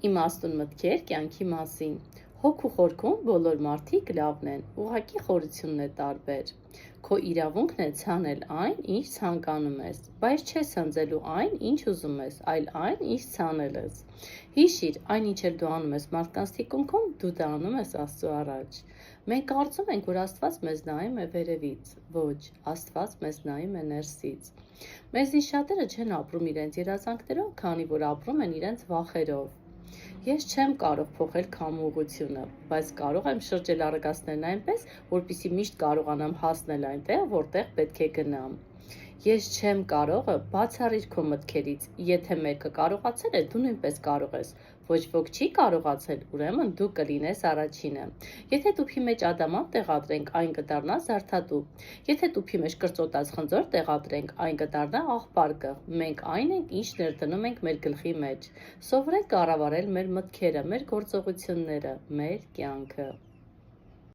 Իմաստուն մտքեր կյանքի մասին։ Հոգու խորքում բոլոր մարդիկ լավն են, ուղղակի խորությունն է տարբեր։ Քո իրավունքն է ցանել այն, ինչ ցանկանում ես, բայց չես հնձելու այն, ինչ ուզում ես, այլ այն, ինչ ցանել ես։ Հիշիր, այն ինչ էլ դու անում ես մարդկանց թիկունքում, դու դա անում ես Աստծո առաջ։ Մենք կարծում ենք, որ Աստված մեզ նայում է վերևից։ Ոչ, Աստված մեզ նայում է ներսից։ Մեզնից շատերը չեն ապրում իրենց երազանքներով, քանի որ ապրում են իրենց վախերով։ Ես չեմ կարող փոխել քամու ուղղությունը, բայց կարող եմ շրջել առագաստներն այնպես, որպեսզի միշտ կարողանամ հասնել այնտեղ, որտեղ պետք է գնամ։ Ես չեմ կարողը բացառիր քո մտքերից, եթե մեկը կարողացել է, դու նույնպես կարող ես, ոչ ոք չի կարողացել, ուրեմն դու կլինես առաջինը։ Եթե տուփի մեջ ադամանտ տեղադրենք, այն կդառնա զարդատուփ։ Եթե տուփի մեջ կրծոտած խնձոր տեղադրենք, այն կդառնա աղբարկը։ Մենք այն ենք, ինչ ներդնում ենք մեր գլխի մեջ։ Սովորենք կառավարել մեր մտքերը, մեր գործողությունները, մեր կյանքը։